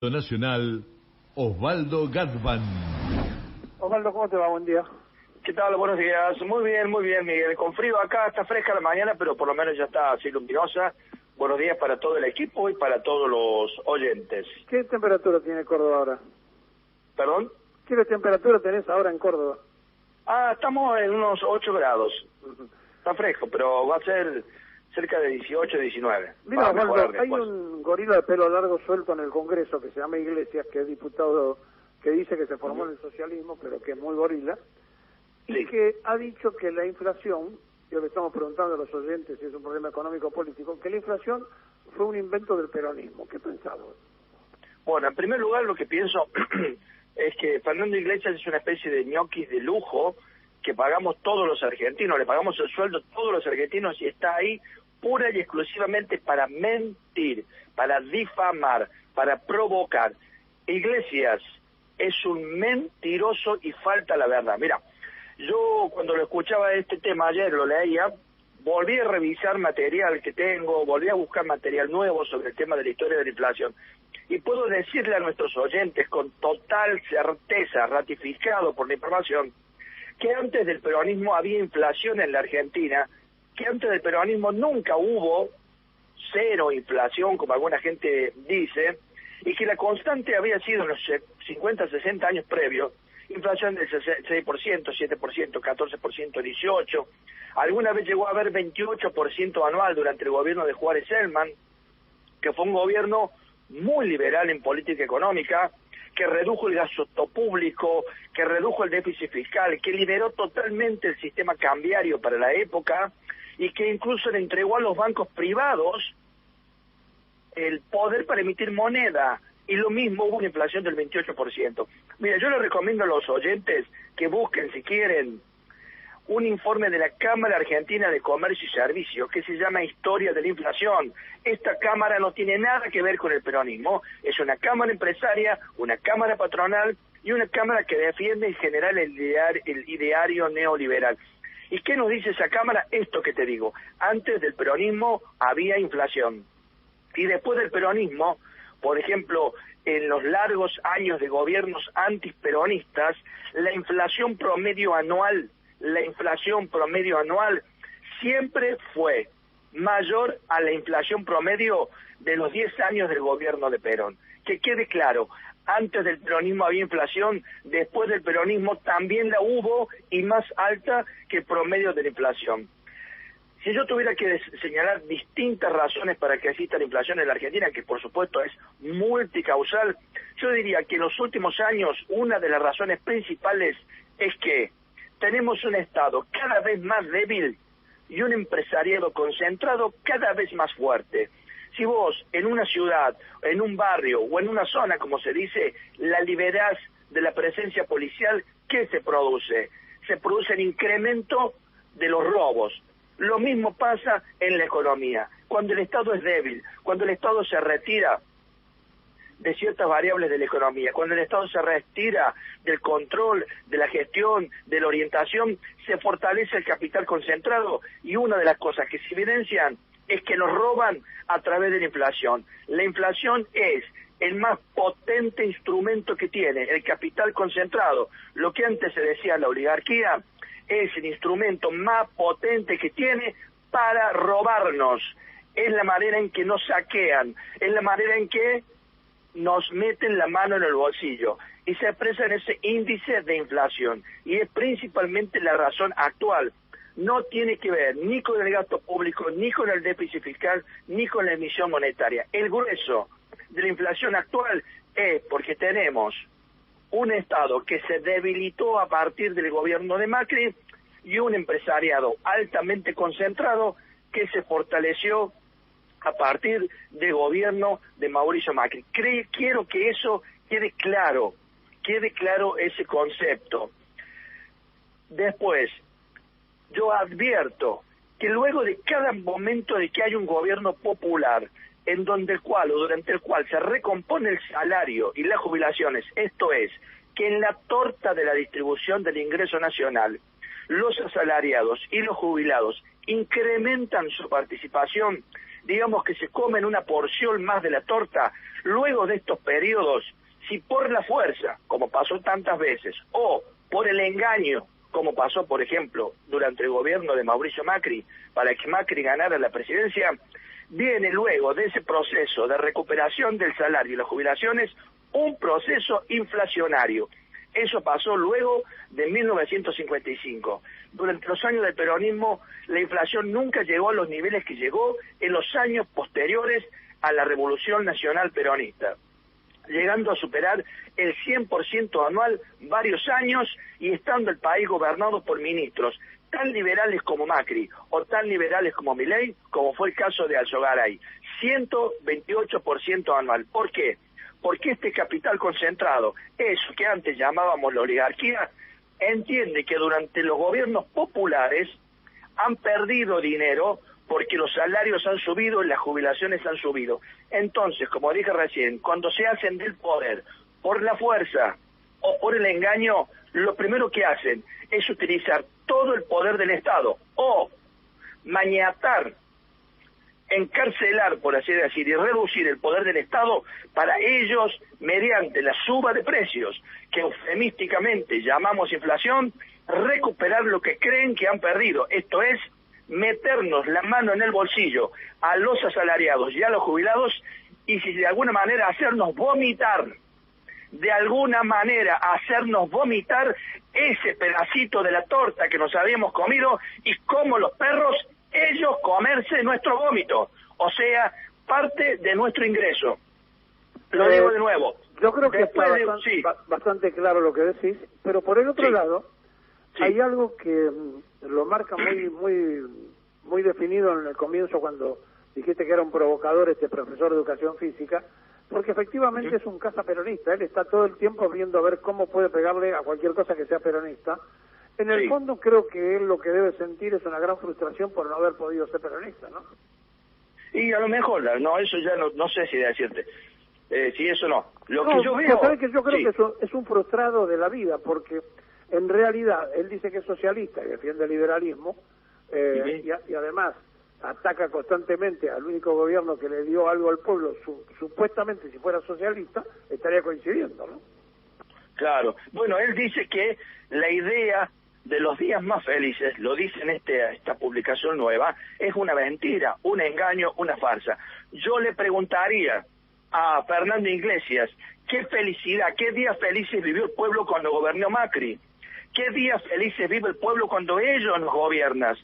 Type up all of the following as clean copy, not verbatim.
Nacional, Osvaldo Gatman. Osvaldo, ¿cómo te va? Buen día. ¿Qué tal? Buenos días. Muy bien, Miguel. Con frío acá, está fresca la mañana, pero por lo menos ya está así luminosa. Buenos días para todo el equipo y para todos los oyentes. ¿Qué temperatura tiene Córdoba ahora? ¿Perdón? ¿Qué temperatura tenés ahora en Córdoba? Estamos en unos 8 grados. Está fresco, pero va a ser cerca de 18, 19. Mira, Osvaldo, hay un gorila de pelo largo suelto en el Congreso que se llama Iglesias, que es diputado, que dice que se formó en el socialismo, pero que es muy gorila, y que ha dicho que la inflación, yo le estamos preguntando a los oyentes si es un problema económico o político, que la inflación fue un invento del peronismo. ¿Qué pensás vos? Bueno, en primer lugar lo que pienso es que Fernando Iglesias es una especie de ñoquis de lujo que pagamos todos los argentinos, le pagamos el sueldo a todos los argentinos y está ahí pura y exclusivamente para mentir, para difamar, para provocar. Iglesias es un mentiroso y falta la verdad. Mira, yo cuando lo escuchaba este tema ayer, lo leía, volví a revisar material que tengo, volví a buscar material nuevo sobre el tema de la historia de la inflación. Y puedo decirle a nuestros oyentes con total certeza, ratificado por la información, que antes del peronismo había inflación en la Argentina, que antes del peronismo nunca hubo cero inflación, como alguna gente dice, y que la constante había sido en los 50, 60 años previos, inflación del 6%, 7%, 14%, 18%, alguna vez llegó a haber 28% anual durante el gobierno de Juárez Selman, que fue un gobierno muy liberal en política económica, que redujo el gasto público, que redujo el déficit fiscal, que liberó totalmente el sistema cambiario para la época y que incluso le entregó a los bancos privados el poder para emitir moneda. Y lo mismo, hubo una inflación del 28%. Mira, yo les recomiendo a los oyentes que busquen, si quieren, un informe de la Cámara Argentina de Comercio y Servicios que se llama Historia de la Inflación. Esta Cámara no tiene nada que ver con el peronismo, es una Cámara empresaria, una Cámara patronal y una Cámara que defiende en general el ideario neoliberal. ¿Y qué nos dice esa Cámara? Esto que te digo, antes del peronismo había inflación. Y después del peronismo, por ejemplo, en los largos años de gobiernos antiperonistas, la inflación promedio anual siempre fue mayor a la inflación promedio de los 10 años del gobierno de Perón. Que quede claro, antes del peronismo había inflación, después del peronismo también la hubo y más alta que el promedio de la inflación. Si yo tuviera que señalar distintas razones para que exista la inflación en la Argentina, que por supuesto es multicausal, yo diría que en los últimos años una de las razones principales es que tenemos un Estado cada vez más débil y un empresariado concentrado cada vez más fuerte. Si vos en una ciudad, en un barrio o en una zona, como se dice, la liberás de la presencia policial, ¿qué se produce? Se produce el incremento de los robos. Lo mismo pasa en la economía. Cuando el Estado es débil, cuando el Estado se retira de ciertas variables de la economía, cuando el Estado se retira del control, de la gestión, de la orientación, se fortalece el capital concentrado y una de las cosas que se evidencian es que nos roban a través de la inflación. La inflación es el más potente instrumento que tiene el capital concentrado. Lo que antes se decía la oligarquía es el instrumento más potente que tiene para robarnos. Es la manera en que nos saquean, es la manera en que nos meten la mano en el bolsillo y se expresa en ese índice de inflación. Y es principalmente la razón actual. No tiene que ver ni con el gasto público, ni con el déficit fiscal, ni con la emisión monetaria. El grueso de la inflación actual es porque tenemos un Estado que se debilitó a partir del gobierno de Macri y un empresariado altamente concentrado que se fortaleció a partir del gobierno de Mauricio Macri. Quiero que eso quede claro ese concepto. Después, yo advierto que luego de cada momento de que hay un gobierno popular en donde durante el cual se recompone el salario y las jubilaciones, esto es, que en la torta de la distribución del ingreso nacional, los asalariados y los jubilados incrementan su participación, digamos que se comen una porción más de la torta, luego de estos periodos, si por la fuerza, como pasó tantas veces, o por el engaño, como pasó, por ejemplo, durante el gobierno de Mauricio Macri, para que Macri ganara la presidencia, viene luego de ese proceso de recuperación del salario y las jubilaciones, un proceso inflacionario. Eso pasó luego de 1955. Durante los años del peronismo, la inflación nunca llegó a los niveles que llegó en los años posteriores a la Revolución Nacional Peronista, llegando a superar el 100% anual varios años y estando el país gobernado por ministros tan liberales como Macri o tan liberales como Milei, como fue el caso de Alzogaray, 128% anual. ¿Por qué? Porque este capital concentrado, eso que antes llamábamos la oligarquía, entiende que durante los gobiernos populares han perdido dinero porque los salarios han subido y las jubilaciones han subido. Entonces, como dije recién, cuando se hacen del poder por la fuerza o por el engaño, lo primero que hacen es utilizar todo el poder del Estado o maniatar, encarcelar, por así decir, y reducir el poder del Estado para ellos, mediante la suba de precios, que eufemísticamente llamamos inflación, recuperar lo que creen que han perdido. Esto es, meternos la mano en el bolsillo a los asalariados y a los jubilados y si de alguna manera hacernos vomitar, de alguna manera hacernos vomitar ese pedacito de la torta que nos habíamos comido y como los perros, ellos comerse nuestro vómito, o sea, parte de nuestro ingreso. Lo digo de nuevo. Yo creo que está bastante claro lo que decís, pero por el otro lado, hay algo que lo marca muy definido en el comienzo cuando dijiste que era un provocador este profesor de educación física, porque efectivamente es un cazaperonista. Él está todo el tiempo viendo a ver cómo puede pegarle a cualquier cosa que sea peronista. En el fondo creo que él lo que debe sentir es una gran frustración por no haber podido ser peronista, ¿no? Y a lo mejor, no, eso ya no sé si decirte. Si eso no. Lo que yo veo... ¿sabes que yo creo que es un frustrado de la vida? Porque en realidad él dice que es socialista y defiende el liberalismo, y además ataca constantemente al único gobierno que le dio algo al pueblo, supuestamente si fuera socialista, estaría coincidiendo, ¿no? Claro. Bueno, él dice que la idea de los días más felices, lo dice en esta publicación nueva, es una mentira, un engaño, una farsa. Yo le preguntaría a Fernando Iglesias, ¿qué felicidad, qué días felices vivió el pueblo cuando gobernó Macri? ¿Qué días felices vive el pueblo cuando ellos nos gobiernan?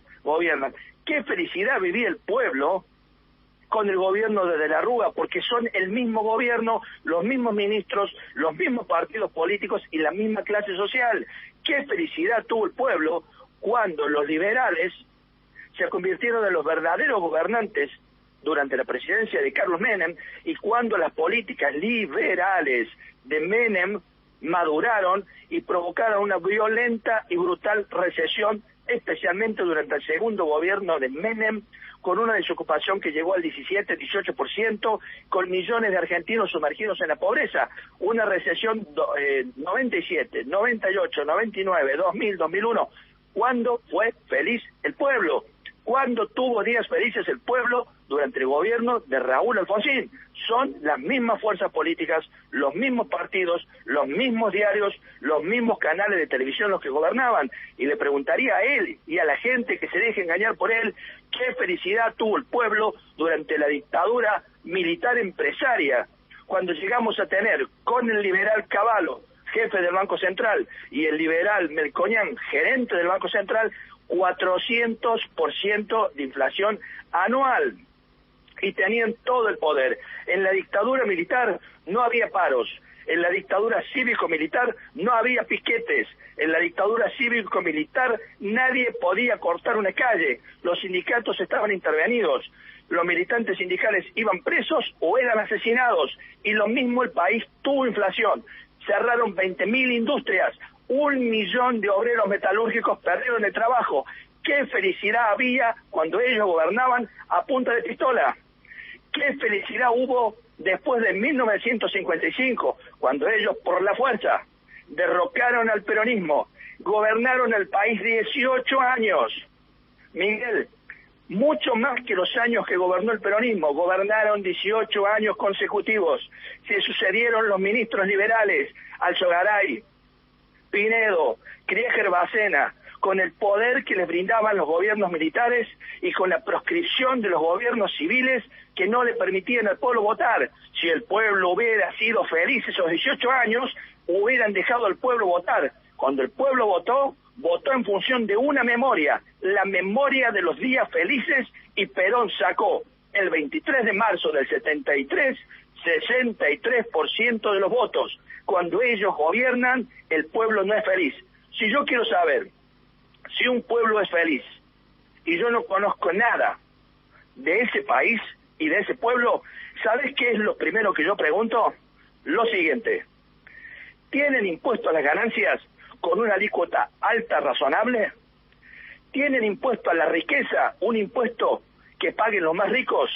¿Qué felicidad vivía el pueblo con el gobierno de De la Rúa? Porque son el mismo gobierno, los mismos ministros, los mismos partidos políticos y la misma clase social. ¿Qué felicidad tuvo el pueblo cuando los liberales se convirtieron en los verdaderos gobernantes durante la presidencia de Carlos Menem y cuando las políticas liberales de Menem maduraron y provocaron una violenta y brutal recesión, especialmente durante el segundo gobierno de Menem, con una desocupación que llegó al 17-18%, con millones de argentinos sumergidos en la pobreza, una recesión 97, 98, 99, 2000, 2001. ¿Cuándo fue feliz el pueblo? ¿Cuándo tuvo días felices el pueblo? Durante el gobierno de Raúl Alfonsín. Son las mismas fuerzas políticas, los mismos partidos, los mismos diarios, los mismos canales de televisión los que gobernaban. Y le preguntaría a él y a la gente que se deje engañar por él, ¿qué felicidad tuvo el pueblo durante la dictadura militar empresaria? Cuando llegamos a tener con el liberal Cavallo, jefe del Banco Central, y el liberal Melconian, gerente del Banco Central, 400% de inflación anual. Y tenían todo el poder. En la dictadura militar no había paros. En la dictadura cívico-militar no había piquetes. En la dictadura cívico-militar nadie podía cortar una calle. Los sindicatos estaban intervenidos. Los militantes sindicales iban presos o eran asesinados. Y lo mismo el país tuvo inflación. Cerraron 20.000 industrias. 1 millón de obreros metalúrgicos perdieron el trabajo. ¿Qué felicidad había cuando ellos gobernaban a punta de pistola? ¿Qué felicidad hubo después de 1955, cuando ellos por la fuerza derrocaron al peronismo, gobernaron el país 18 años? Miguel, mucho más que los años que gobernó el peronismo. Gobernaron 18 años consecutivos. Se sucedieron los ministros liberales, Alzogaray, Pinedo, Krieger Bacena, con el poder que les brindaban los gobiernos militares y con la proscripción de los gobiernos civiles que no le permitían al pueblo votar. Si el pueblo hubiera sido feliz esos 18 años, hubieran dejado al pueblo votar. Cuando el pueblo votó en función de una memoria, la memoria de los días felices, y Perón sacó el 23 de marzo del 73, 63% de los votos. Cuando ellos gobiernan, el pueblo no es feliz. Si yo quiero saber si un pueblo es feliz y yo no conozco nada de ese país y de ese pueblo, ¿sabes qué es lo primero que yo pregunto? Lo siguiente: ¿tienen impuesto a las ganancias con una alícuota alta razonable? ¿Tienen impuesto a la riqueza, un impuesto que paguen los más ricos?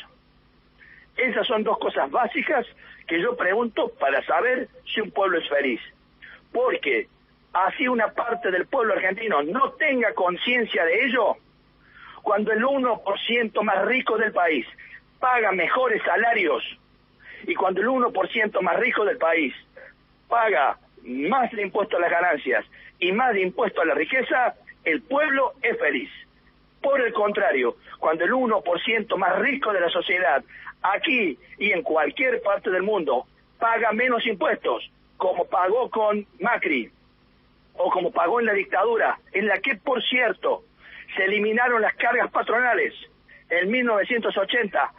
Esas son dos cosas básicas que yo pregunto para saber si un pueblo es feliz. Porque así una parte del pueblo argentino no tenga conciencia de ello, cuando el 1% más rico del país paga mejores salarios y cuando el 1% más rico del país paga más de impuesto a las ganancias y más de impuesto a la riqueza, el pueblo es feliz. Por el contrario, cuando el 1% más rico de la sociedad, aquí y en cualquier parte del mundo, paga menos impuestos, como pagó con Macri, o como pagó en la dictadura, en la que, por cierto, se eliminaron las cargas patronales en 1980,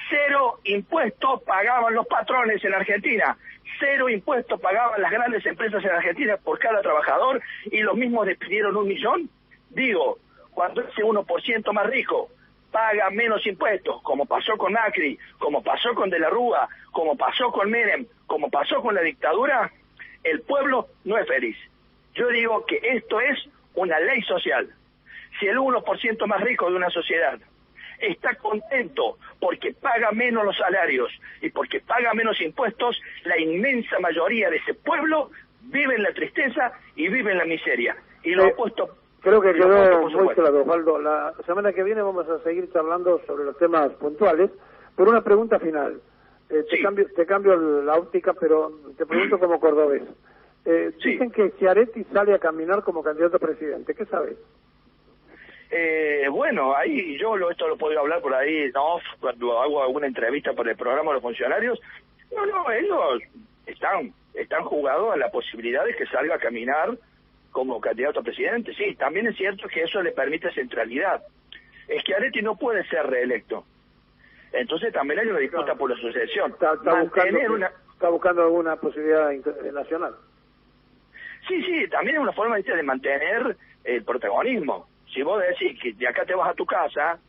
0 impuestos pagaban los patrones en Argentina, 0 impuestos pagaban las grandes empresas en Argentina por cada trabajador, y los mismos despidieron 1 millón. Digo, cuando ese 1% más rico paga menos impuestos, como pasó con Macri, como pasó con De la Rúa, como pasó con Menem, como pasó con la dictadura, el pueblo no es feliz. Yo digo que esto es una ley social. Si el 1% más rico de una sociedad está contento porque paga menos los salarios y porque paga menos impuestos, la inmensa mayoría de ese pueblo vive en la tristeza y vive en la miseria. Y lo opuesto... Creo que quedó muy claro, Osvaldo. La semana que viene vamos a seguir charlando sobre los temas puntuales, pero una pregunta final. Sí. Te cambio la óptica, pero te pregunto como cordobés. Sí. Dicen que Schiaretti sale a caminar como candidato a presidente. ¿Qué sabes? Bueno, ahí esto lo puedo hablar por ahí, ¿no? Cuando hago alguna entrevista para el programa de los funcionarios. No, ellos están jugados a la posibilidad de que salga a caminar como candidato a presidente. Sí, también es cierto que eso le permite centralidad. Schiaretti no puede ser reelecto. Entonces también hay una disputa por la sucesión. Está buscando alguna posibilidad nacional. Sí, también es una forma de mantener el protagonismo. Si vos decís que de acá te vas a tu casa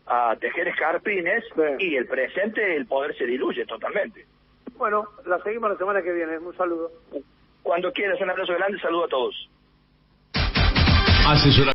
a tejer escarpines, sí, y el presente, el poder se diluye totalmente. Bueno, la seguimos la semana que viene. Un saludo. Cuando quieras, un abrazo grande, saludo a todos.